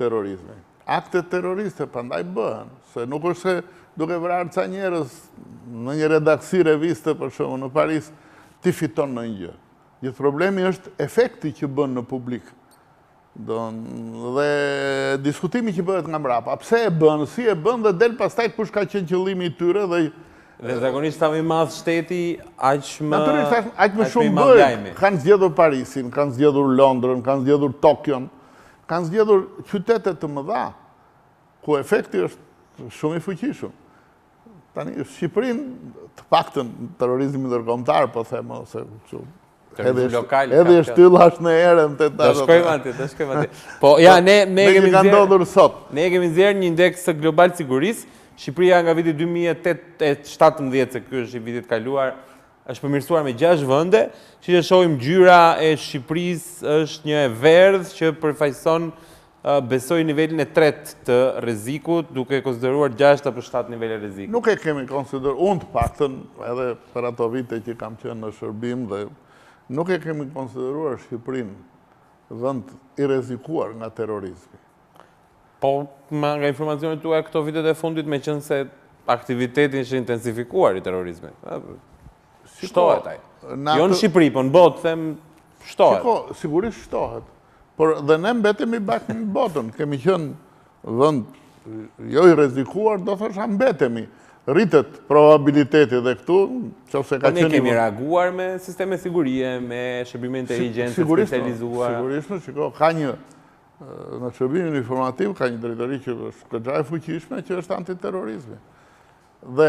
Speaker 2: terrorizmi. Aktet terroriste prandaj bëhen, se nuk është se duke vrarë ca njerëz në një redaksi reviste për shembull në Paris, ti fiton në një gjë. Gjithë problemi është efekti që bën në publik. Dhe diskutimi që bëhet nga mbrapa. Pse e bën, si e bën dhe del pastaj kush ka qenë qëllimi i tyre
Speaker 1: dhe zakonisht sa më i madh shteti, aq
Speaker 2: më shumë bëjnë. Kanë zgjedhur Parisin, kanë zgjedhur Londrën, kanë zgjedhur Tokion, kanë zgjedhur qytete të mëdha ku efekti është shumë i fuqishëm. Tani Shqipërinë, të paktën terrorizmi ndërkombëtar, po them ose kështu. Edhe i shtyllash në erën të ta.
Speaker 1: Do shkojmë aty. Po ja, ne kemi nxjerrë një indeks global sigurisë. Shqipëria nga viti 2017, se ky është i vitit kaluar, është përmirësuar me 6 vende, që shohim gjyra e Shqipërisë është një e verdhë që përfaqëson besoj nivelin e 3 të rrezikut, duke konsideruar 6 apo 7 nivele rrezikut.
Speaker 2: Nuk e kemi konsideruar, unë të paktën, edhe për ato vite që kam qenë në shërbim, dhe nuk e kemi konsideruar Shqipërinë vend i rrezikuar nga terrorizmi.
Speaker 1: Po, nga informacionet tua këto vitet e fundit, me qenë se aktivitetin është intensifikuar i terrorizmit. Shtohet ai. Jo në Shqipëri, po në botë, them, shtohet.
Speaker 2: Shiko, sigurisht shtohet. Por dhe ne mbetemi bashkë në botën. Kemi qenë vend jo i rrezikuar, do thosha mbetemi. Rritet probabiliteti dhe këtu, nëse ka qenë...
Speaker 1: Ne kemi reaguar me sisteme sigurie, me shërbime inteligjencë specializuar.
Speaker 2: Sigurisht, shiko, ka një, në shërbimin informativ, ka një drejtori që është këgja e fuqishme, që është antiterrorizmi. Dhe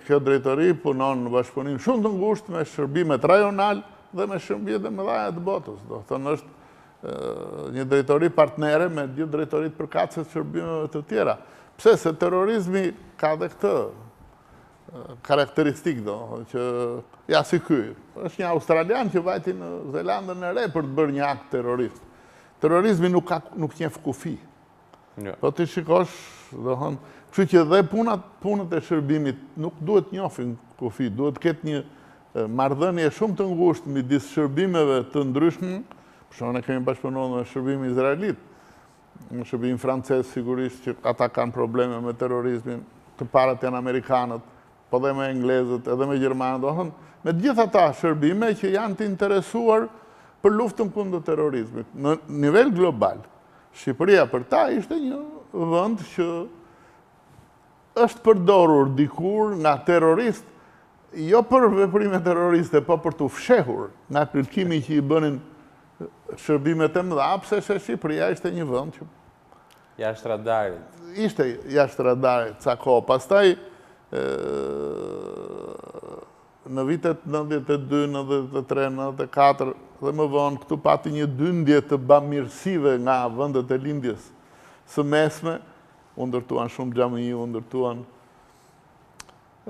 Speaker 2: kjo drejtori punon në bashkëpunim shumë të ngushtë me shërbimet rajonal dhe me shërbimet e mëdha të botës. Do thënë është një drejtori partnere me gjithë drejtorit përkatëse të shërbimeve të tjera. Pse se terrorizmi ka dhe këtë karakteristik, që ja si ky. Është një australian që vajti në Zelandën e Re për të bërë një akt terrorist. Terrorizmi nuk njeh kufi. Po ti shikosh, do thënë, kështu që dhe punët e shërbimit nuk duhet njohin kufi, duhet ketë një marrëdhënie shumë të ngushtë midis shërbimeve të ndryshme. Për shembull, ne kemi bashkëpunuar në shërbimin izraelit, në shërbimin francez sigurisht që ata kanë probleme me terrorizmin, të parat janë amerikanët, po dhe me englezët, edhe me gjermanët, do thënë, me gjithë ata shërbime që janë të interesuar për luftën kundër terrorizmit. Në nivel global, Shqipëria për ta ishte një vend që është përdorur dikur nga terrorist, jo për veprime terroriste, po për të fshehur nga kërkimi që i bënin shërbimet e mëdha, pse Shqipëria ishte një vend që
Speaker 1: jashtë radarit.
Speaker 2: Ishte jashtë radarit ca kohë. Pastaj në vitet 92, 93, 94 dhe më vonë këtu pati një dyndje të bamirësive nga vendet e lindjes së mesme, u ndërtuan shumë xhami, u ndërtuan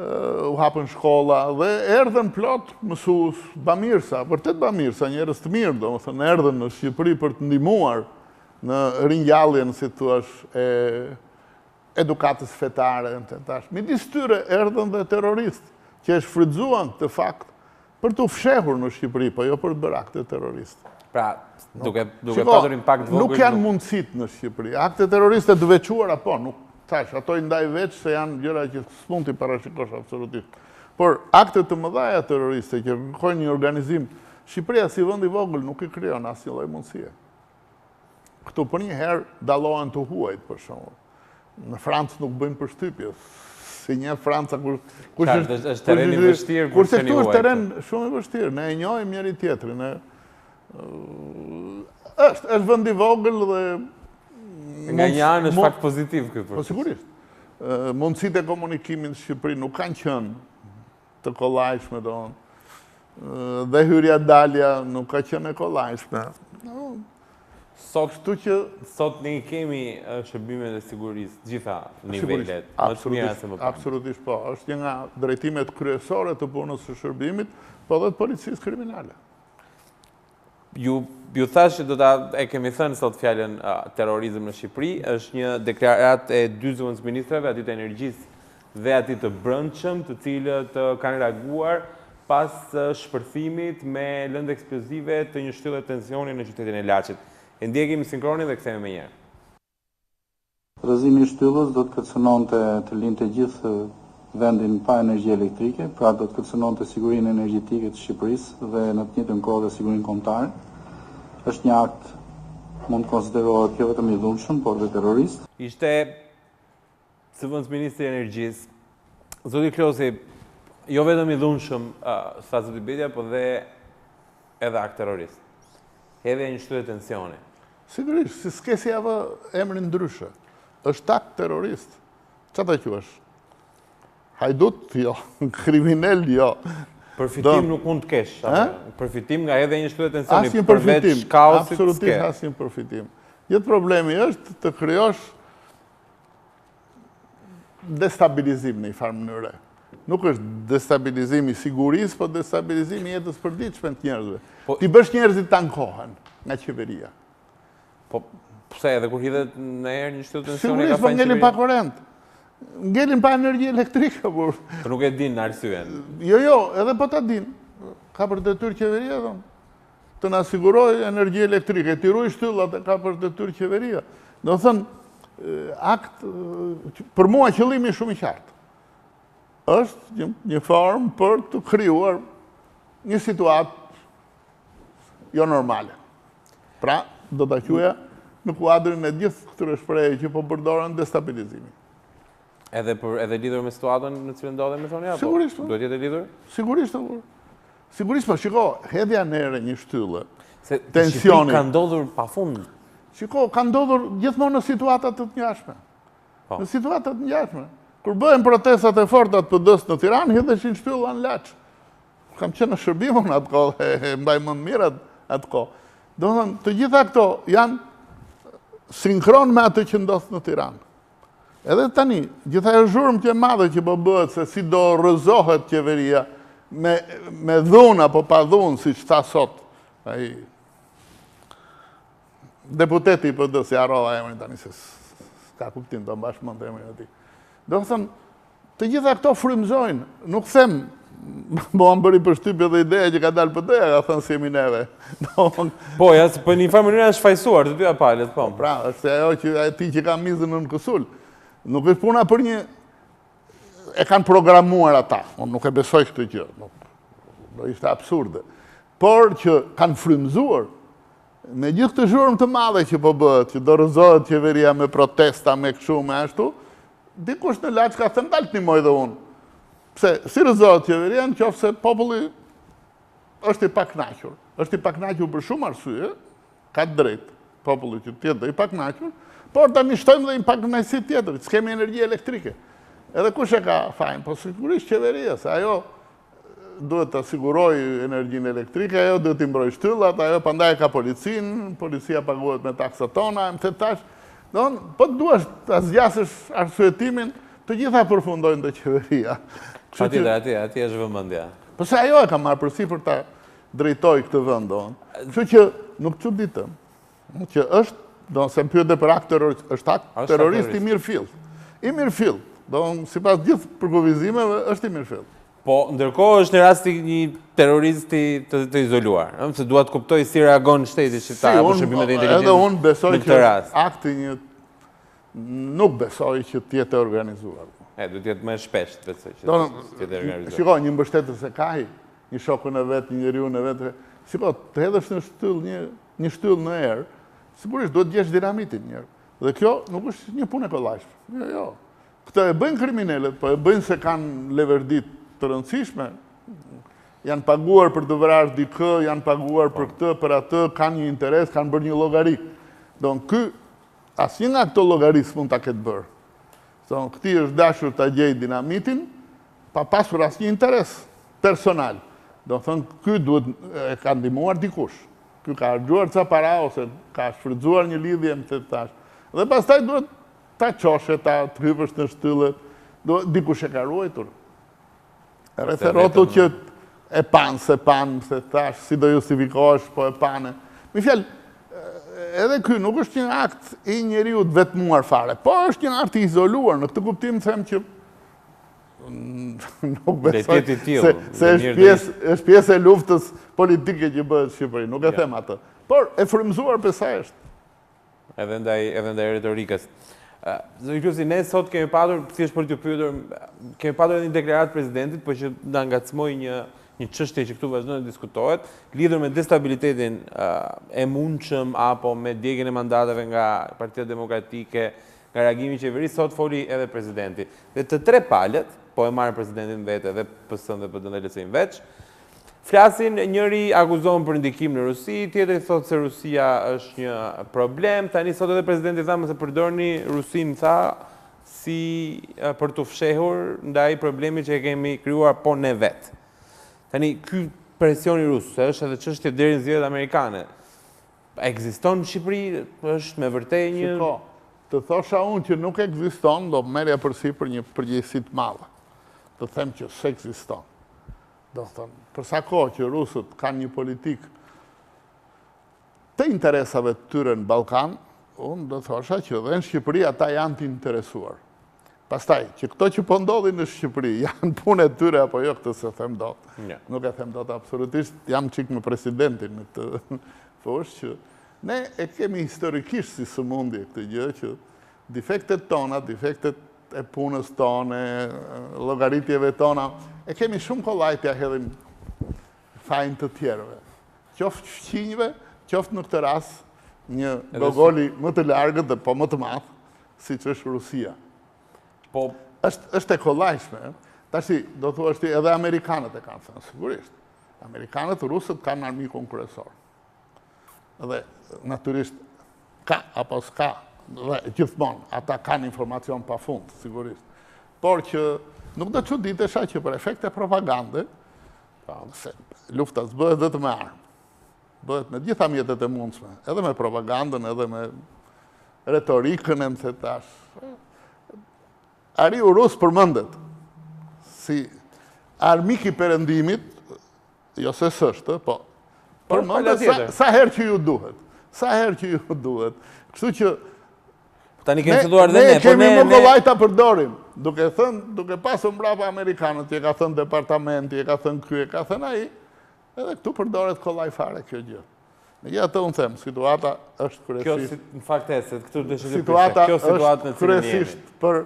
Speaker 2: u hapën shkolla dhe erdhen plot mësues bamirësa, vërtet bamirësa, njerëz të mirë, domethënë erdhen në Shqipëri për të ndihmuar në ringjalljen, si thua, e edukatës fetare, midis tyre erdhen dhe terroristë që e shfrytzuan këtë fakt për të fshehur në Shqipëri, po jo për të bërë akte terroriste.
Speaker 1: Pra, duke patur impakt vogël.
Speaker 2: Nuk janë mundësit në Shqipëri. Akte terroriste të veçuara, po, nuk tash, ato i ndaj veç se janë gjëra që s'mund t'i parashikosh absolutisht. Por akte të mëdhaja terroriste që kërkojnë një organizim, Shqipëria si vend i vogël nuk i krijon asnjë lloj mundësie. Këtu për një herë dallohen të huajt, për shembull. Në Francë nuk bëjnë përshtypje. Si një Franca
Speaker 1: është teren i vështirë.
Speaker 2: Kurse këtu është teren shumë i vështirë. Ne e njohim njëri tjetrin. Është vend i vogël dhe
Speaker 1: nga një anë është fakt pozitiv këtë proces.
Speaker 2: Po sigurisht. Mundësitë e komunikimit në Shqipëri nuk kanë qenë të kollajshme, dhe hyrja dalja nuk ka qenë e kollajshme.
Speaker 1: Sot ne kemi shërbimet e sigurisë, gjitha nivelet, më të mira se më parë.
Speaker 2: Absolutisht po. Është një nga drejtimet kryesore të punës së shërbimit, po dhe të policisë kriminale.
Speaker 1: Ju thash që do ta e kemi thënë sot fjalën terrorizëm në Shqipëri, është një deklaratë e dy zëvendësministrave, aty të energjisë dhe aty të brendshëm, të cilët kanë reaguar pas shpërthimit me lëndë eksplozive të një shtylle tensioni në qytetin e Laçit. E ndjekim sinkronin dhe kthehemi më njëherë.
Speaker 6: Rrëzimi i shtyllës do të kërcënonte të lindte gjithë vendin pa energji elektrike, pra do të kërcënonte sigurinë energjetike të Shqipërisë dhe në të njëjtën kohë dhe sigurinë kombëtare. Është një akt mund të konsiderohet jo vetëm i dhunshëm, por dhe terrorist.
Speaker 1: Ishte zëvendësministri i energjisë, zoti Klosi, jo vetëm i dhunshëm, sa zoti Betja, por dhe edhe akt terrorist. Edhe një shtylle tensioni.
Speaker 2: Sigurisht, si s'kesi avë emrin ndryshe. Është akt terrorist. Çfarë ta quash? Hajdut, jo. Kriminal, jo.
Speaker 1: Përfitim nuk mund të kesh. Përfitim nga edhe një shtylle tensioni.
Speaker 2: Asnjë përfitim. Absolutisht asnjë përfitim. Jetë problemi është të krijosh destabilizim në një farë mënyre. nuk është destabilizimi sigurisë, po destabilizimi jetës përditshme të njerëzve. Ti bësh njerëzit të ankohen nga qeveria.
Speaker 1: Po, pse edhe kur hidhet në herë një shtyllë tensioni ka
Speaker 2: Sigurisht, po ngelin pa korrent. Ngelin pa energji elektrike, por.
Speaker 1: Nuk e din arsyen.
Speaker 2: Jo, edhe po ta din. Ka për detyrë qeveria, thonë. Të na sigurojë energji elektrike, të ruaj shtyllat e ka për detyrë qeveria. Do thënë, akt, për mua qëllimi shumë i qartë. Është një formë për të krijuar një situatë jo normale. Pra, do ta quaja në kuadrin e gjithë këtyre shprehjeve që po përdoren destabilizimi.
Speaker 1: Edhe lidhur me situatën në cilën ndodhemi thonë ja?
Speaker 2: Sigurisht.
Speaker 1: Duhet jetë lidhur?
Speaker 2: Sigurisht, sigurisht, po shiko, hedhja në erë një shtylle,
Speaker 1: tensioni. Shqipëri ka ndodhur pafund.
Speaker 2: Shiko, ka ndodhur gjithmonë në situatat të ngjashme. Në situatat të ngjashme. Kur bëhen protestat e forta të PD-s në Tiranë, hedheshin shtylla në Laç. Kam qenë në Shërbimin atë kohë, mbaj më mirë atë kohë. Do të thënë, të gjitha këto janë sinkron me atë që ndodh në Tiranë. Edhe tani, gjitha e zhurmë që e madhe që po bëhet se si do rrëzohet qeveria me dhunë apo pa dhunë, si që tha sot, ai deputeti i PD-s, ja harrova emrin tani se s'ka kuptim të mbash mend emrin e tij. Do të thënë, të gjitha këto frymëzojnë, nuk them, po më bëri përshtypje dhe ideja që ka dalë PD-ja, ka thënë si jemi neve.
Speaker 1: Po, ja, për një farë mënyrë është shfaqsuar të dyja palët, po.
Speaker 2: Pra, është ajo që ti që ka mizën në kësul. Nuk është puna për një... E kanë programuar ata, unë nuk e besoj këtë gjë, do ishte absurde. Por që kanë frymëzuar, me gjithë të zhurmë të madhe që po bëhet, që do rrëzohet qeveria me protesta, me kështu, me ashtu, dikush në Laç ka thënë dalë të një moj dhe unë. Pse, si rrëzohet qeveria në qoftë se populli është i paknaqur. Është i paknaqur për shumë arsye, ka drejt populli që tjetë i paknaqur, por ta nishtojmë dhe i paknaqësi tjetër, s'kemi energji elektrike. Edhe kush e ka fajin, po sigurisht qeveria, se ajo duhet të siguroj energjinë elektrike, ajo duhet të mbroj shtyllat, ajo pandaj ka policinë, policia paguhet me taksat tona, më the tash. Po të duash të zgjasësh arsyetimin, të gjitha përfundojnë të qeveria.
Speaker 1: Ati është vëmendja.
Speaker 2: Po se ajo e ka marrë përsipër ta drejtoj këtë vend, kështu që nuk çuditëm, që është, se më pyete për akt terrorist, është akt terrorist i mirë fill. I mirë fill. Sipas gjithë përkuvizimeve, është i mirë fill.
Speaker 1: Po, ndërkohë është në rast një terroristi të izoluar, se duhet kuptoj si reagon shteti shqiptar apo shërbimet e inteligjencës.
Speaker 2: Edhe unë besoj që akti nuk besoj që t'jetë organizuar.
Speaker 1: Duhet t'jetë më shpesht, besoj që t'jetë organizuar.
Speaker 2: Shiko, një mbështetës e kaj, një shokën e vetë, një njeriu në vetë, shiko, të hedhësh një shtyllë në erë, sigurisht duhet gjesh dinamitin njërë. Dhe kjo nuk është një punë e kollajshme. Jo. Këto e bëjnë kriminalet, po e bëjnë se kanë leverdit të rëndësishme, janë paguar për të vrarë dikë, janë paguar për këtë, për atë, kanë një interes, kanë bërë një llogari. Asnjë nga këto llogarisë mund ta ketë bërë. Këti është dashur ta gjejë dinamitin, pa pasur asnjë interes personal. Do thënë, ky duhet e ka ndihmuar dikush. Ky ka harxuar ca para ose ka shfrytzuar një lidhje me të tash. Dhe pastaj duhet ta qoshe, ta të hypësh në shtyllët, dikush e ka ruajtur. Rreth e rrotull që e panë, se thash, si do justifikohesh, po e pane. Mi fjalë, edhe ky nuk është një akt i njeriu të vetmuar fare, po është një akt i izoluar, në këtë kuptim them që nuk besoj se është pjesë e luftës politike që bëhet në Shqipëri, nuk e them atë. Por e frymëzuar pse është.
Speaker 1: Edhe ndaj retorikës. Zoti Klosi, ne sot kemi patur, thjesht për t'ju pyetur, kemi patur edhe një deklaratë presidentit, por që na ngacmoi një çështje që këtu vazhdon të diskutohet, lidhur me destabilitetin e mundshëm apo me djegjen e mandateve nga Partia Demokratike, nga reagimi i qeverisë, sot foli edhe presidenti. Dhe të tre palët, po e marrin presidentin vetë dhe PS-n dhe PD-n LC-n veç, flasin, njëri akuzon për ndikim në Rusi, tjetri thotë se Rusia është një problem, tani sot edhe presidenti tha se përdorni Rusin, tha, si për të fshehur ndaj problemi që e kemi krijuar po ne vetë. Tani, ky presioni rusë, se është edhe çështje deri në zgjedhjet amerikane, ekziston në Shqipëri, është me vërtet një...
Speaker 2: Shiko, të thosha unë që nuk ekziston, do merrja përsipër një përgjegjësi të madhe. të them që s'ekziston. Do thënë, përsa kohë që rusët kanë një politikë të interesave të tyre në Ballkan, unë do thosha që dhe në Shqipëri ata janë të interesuar. Pastaj, që këto që po ndodhin në Shqipëri janë punë e tyre apo jo, këtë se them dot. Nuk e them dot absolutisht, jam çik me presidentin në këtë fushë që ne e kemi historikisht si sëmundje këtë gjë që defektet tona, defektet e punës tone, llogaritjeve tona, e kemi shumë kollaj t'ja hedhim fajin të tjerëve. Qoftë fqinjve, qoftë në këtë rast një gogoli më të largët dhe po më të madh, siç është Rusia.
Speaker 1: Po
Speaker 2: është e kollajshme. Tashi do thuash ti edhe amerikanët e kanë thënë, sigurisht. Amerikanët, rusët kanë armikun kryesor. Dhe natyrisht ka apo s'ka, dhe gjithmonë ata kanë informacion pafund, sigurisht. Por që nuk do çuditesha që për efekte propagande, se lufta s'bëhet vetëm me armë. Bëhet me gjitha mjetet e mundshme, edhe me propagandën, edhe me retorikën e më thetash. Ariu Rus përmendet si armik i perëndimit, jo se s'është, po përmendet sa herë që ju duhet. Sa herë që ju duhet. Kështu që
Speaker 1: tani kemi filluar dhe ne,
Speaker 2: po kemi më kollaj ta përdorim. Duke pasur mbrapa amerikanët, e ka thënë departamenti, e ka thënë ky, e ka thënë ai, edhe këtu përdoret kollaj fare kjo gjë. Në gjë atë unë them, situata është kryesisht.
Speaker 1: Kjo në fakt e se këtu dëshoj të
Speaker 2: Situata
Speaker 1: kjo situatë në
Speaker 2: është kryesisht për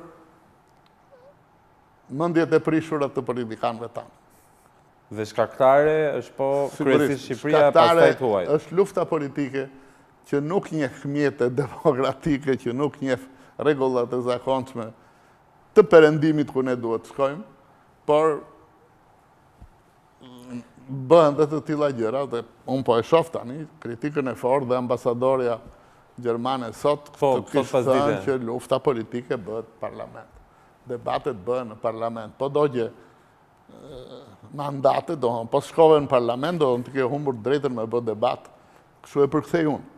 Speaker 2: mendjet e prishura të politikanëve tanë.
Speaker 1: Dhe shkaktare është po kryesisht Shqipëria pastaj tuaj.
Speaker 2: Është lufta politike që nuk njeh mjete demokratike, që nuk njeh rregullat e zakonshme të perëndimit ku ne duhet të shkojmë, por bëhen dhe të tilla gjëra, dhe unë po e shoh tani kritikën e fortë dhe ambasadorja gjermane sot të kishte thënë që lufta politike bëhet në parlament. Debatet bëhen në parlament. Po dogje mandate, po shkove në parlament, do të ke humbur drejtën me bë debat. Kështu e përkthej unë.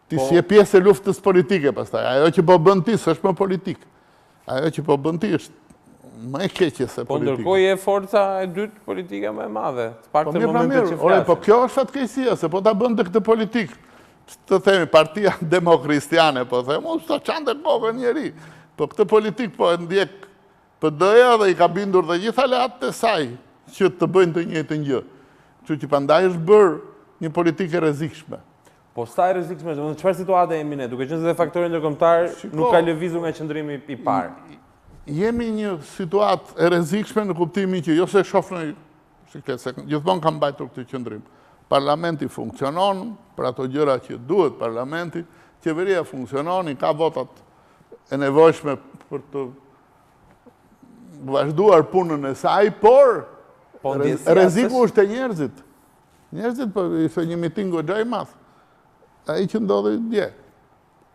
Speaker 2: Ti si e pjesë e luftës politike pastaj. Ajo që po bën ti s'është më politik. Ajo që po bën ti është më e keqe se
Speaker 1: po
Speaker 2: politika.
Speaker 1: ndërkohë je forca e dytë politike më e madhe.
Speaker 2: Po mirë, po kjo është fatkeqësia, se po ta bënte këtë politikë. Të themi partia demokristiane, po them, mos ta çante kokën njeri. Po këtë politikë po e ndjek PD-ja dhe i ka bindur dhe gjitha aleatët e saj që të bëjnë të njëjtën gjë. Kështu që prandaj është bërë një politikë e rrezikshme.
Speaker 1: Po sa e rrezikshme, domethënë çfarë situate jemi ne, duke qenë se faktori ndërkombëtar nuk ka lëvizur nga qëndrimi i parë.
Speaker 2: Jemi një situatë e rrezikshme në kuptimin që jo se shoh në gjithmonë kam mbajtur këtë qëndrim. Parlamenti funksionon për ato gjëra që duhet parlamenti, qeveria funksionon, i ka votat e nevojshme për të vazhduar punën e saj, por rreziku është e njerëzit. Njerëzit po ishte një miting goxha i madh. Ai që ndodhi dje.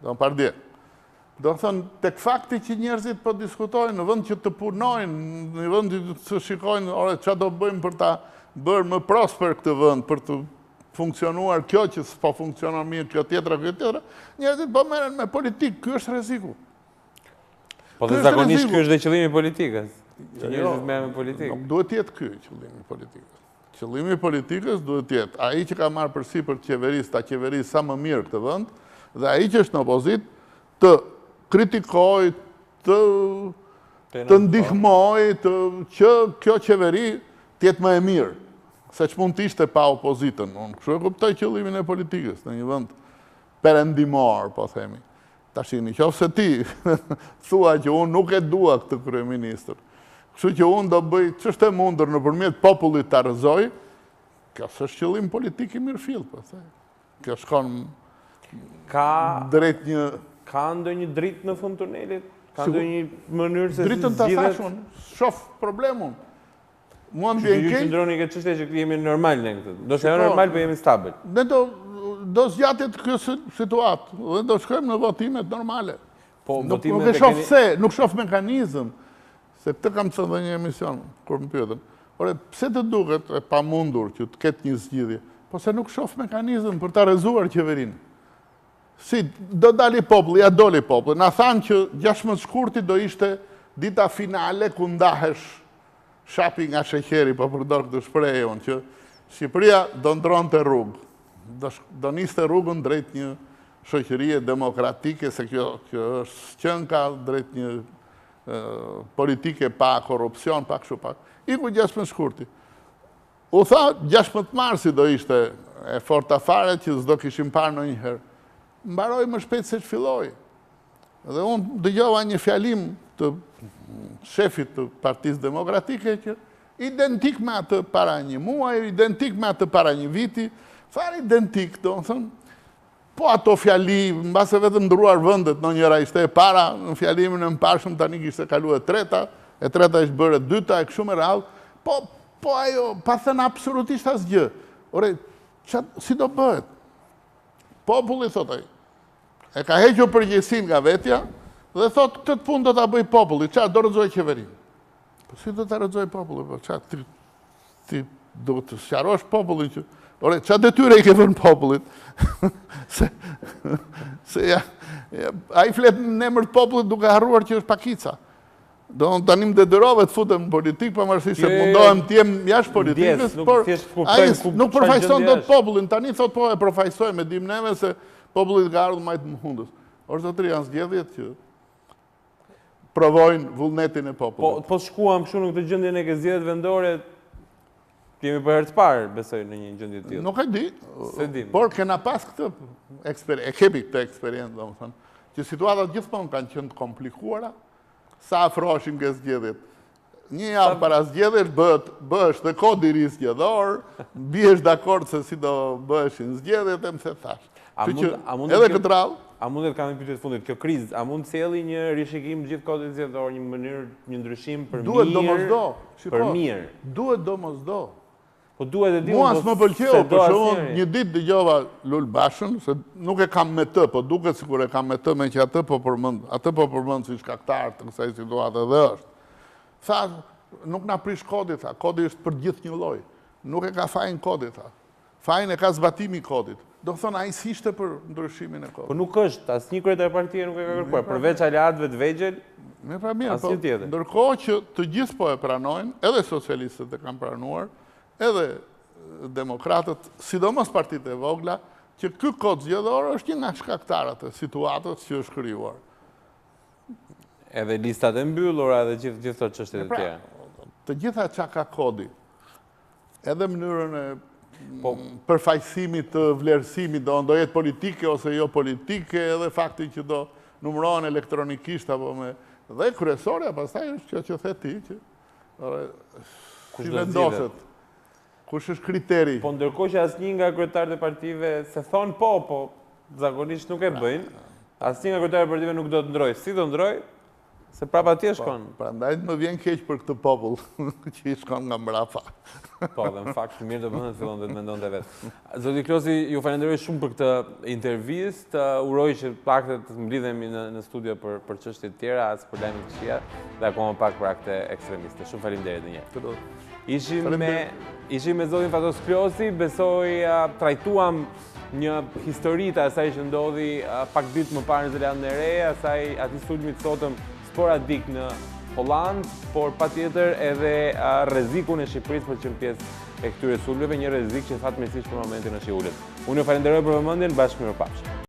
Speaker 2: Do par dje. Do thënë, tek fakti që njerëzit po diskutojnë, në vend që të punojnë, në vend që shikojnë, ore, çfarë do bëjmë për ta bërë më prosper këtë vend, për të funksionuar kjo që s'po funksionon mirë, kjo tjetra, njerëzit po merren me politikë, ky është rreziku.
Speaker 1: Po dhe zakonisht ky është dhe qëllimi i politikës. Që njerëzit merren me politikë.
Speaker 2: Nuk duhet të jetë ky qëllimi i politikës. Qëllimi i politikës duhet të jetë ai që ka marrë përsipër qeverisë, ta qeverisë sa më mirë këtë vend, dhe ai që është në opozitë të kritikoj, të ndihmoj, që kjo qeveri të jetë më e mirë, se që mund të ishte pa opozitën. Unë kështu e kuptoj qëllimin e politikës në një vend perëndimor, po themi. Tash nëse ti thua që unë nuk e dua këtë kryeministër, kështu që unë do bëj ç'është e mundur nëpërmjet popullit ta rrëzoj, kjo s'është qëllim politik i mirëfill, po themi. Kjo shkon drejt një...
Speaker 1: Ka ndonjë dritë në fund tunelit? Ka ndonjë mënyrë se
Speaker 2: dritën ta thash unë, shoh problemun. Mua më vjen keq.
Speaker 1: Ju qëndroni këtë çështje që jemi normal ne këtë. Do të thënë normal, po jemi stabil.
Speaker 2: Ne do zgjatet kjo situatë, dhe do shkojmë në votimet normale.
Speaker 1: Po
Speaker 2: nuk e shoh pse, nuk shoh mekanizëm. Se këtë kam thënë në një emision kur më pyetën. Ore, pse të duket e pamundur që të ketë një zgjidhje? Po se nuk shoh mekanizëm për ta rrezuar qeverinë. Si, do dali populli, ja doli populli. Na thanë që 16 shkurti do ishte dita finale ku ndahesh shapi nga sheqeri, po përdor këtë shprehje unë, që Shqipëria do ndronte rrugë, do niste rrugën drejt një shoqërie demokratike, se kjo është qënka drejt një politike pa korupcion, pa kështu pak. Iku 16 shkurti. U tha 16 marsi do ishte e forta fare që s'do kishim parë ndonjëherë. Mbaroi më shpejt se ç'filloi. Dhe unë dëgjova një fjalim të shefit të Partisë Demokratike që identik me atë para një muaj, identik me atë para një viti, fare identik, do më thënë, po ato fjali, mbase vetëm ndruar vëndet, në njëra ishte e para, në fjalimin e mparshëm tani kishte kalu e treta ishte bërë e dyta, e kështu me radhë, po ajo, pa thënë absolutisht asgjë. Ore, si do bëhet? Populli, thotaj, e ka hequr përgjegjësinë nga vetja, dhe thot, këtë punë do ta bëj populli, çfarë do rrëzoj qeverinë? Po si do ta rrëzoj populli? Po çfarë ti do të sqarosh popullin që ore, çfarë detyre i ke vënë popullit? Ai flet në emër të popullit duke harruar që është pakica. Do në tani më dedyrove të futem në politikë, pavarësisht se mundohem të jem jashtë politikës, por ai nuk përfaqëson dot popullin. Tani thot po e përfaqësojmë, e dim neve se populli ka ardhur më të mundës. Or zotëri janë zgjedhjet që provojnë vullnetin e popullit.
Speaker 1: Po shkuam kështu në këtë gjendje në zgjedhjet vendore, kemi për herë të parë, besoj, në një gjendje të tillë.
Speaker 2: Nuk e di,
Speaker 1: Se dim.
Speaker 2: por kena pas këtë e kemi këtë eksperiencë, domethënë, që situatat gjithmonë kanë qenë të komplikuara, sa afroheshim ke zgjedhjet. Një javë para zgjedhjes bëhesh dhe kodi i ri zgjedhor, bihesh dakord se si do bëheshin zgjedhjet, e më the thash. Edhe këtë radhë,
Speaker 1: a mundet kam një pyetje të fundit, kjo krizë, a mund të sjellë një rishikim të gjithë kodit zgjedhor, një mënyrë, një ndryshim për mirë?
Speaker 2: duhet domosdo.
Speaker 1: Për mirë.
Speaker 2: Duhet domosdo.
Speaker 1: Po duhet e di
Speaker 2: Mua s'më pëlqeu, për shembull, një ditë dëgjova Lul Bashën, se nuk e kam me të, po duket sikur e kam me të, me që atë po përmend si shkaktar të kësaj situate dhe është. Tha, nuk na prish kodi, tha, kodi është për gjithë një lloj. Nuk e ka fajin kodi, tha. Fajin e ka zbatimi i kodit. Do thonë ai s'ishte për ndryshimin e kodit.
Speaker 1: Po nuk është, asnjë kryetar partie nuk e ka kërkuar, përveç aleatëve të vegjël.
Speaker 2: Mirë, po, ndërkohë që të gjithë po e pranojnë, edhe socialistët e kanë pranuar, edhe demokratët, sidomos partitë e vogla, që ky kod zgjedhor është një nga shkaktarët e situatës që është krijuar.
Speaker 1: Edhe listat e mbyllura edhe gjithë ato çështjet e tjera.
Speaker 2: Të gjitha çka ka kodi, edhe mënyrën e përfaqësimit të vlerësimit, do jetë politike ose jo politike, edhe fakti që do numërohen elektronikisht apo me dhe kryesorja, pastaj është kjo që the ti, që si vendoset. Kush është kriteri?
Speaker 1: Po ndërkohë që asnjë nga kryetarët e partive se thon po zakonisht nuk e bëjnë. Asnjë nga kryetarët e partive nuk do të ndrojë. Si do ndrojë? Se prapa atje shkon.
Speaker 2: Prandaj më vjen keq për këtë popull që i shkon nga mbrapa.
Speaker 1: Po, dhe në fakt mirë do bëhen fillon dhe të mendonte vetë. Zoti Klosi, ju falenderoj shumë për këtë intervistë. Uroj që pak të mblidhemi në studio për çështje të tjera, as për lajme të këqija, dhe akoma pak për akte ekstremiste. Shumë faleminderit edhe një herë. Ishim me zotin Fatos Klosi, besoj trajtuam një histori të asaj që ndodhi pak ditë më parë në Zelandën e Re, asaj atij sulmit sotëm sporadik në Holland, por patjetër edhe rrezikun e Shqipërisë për të qenë pjesë e këtyre sulmeve, një rrezik që fatmirësisht për momentin është i ulët. Unë ju falenderoj për vëmendjen, bashkë mirëpafshim.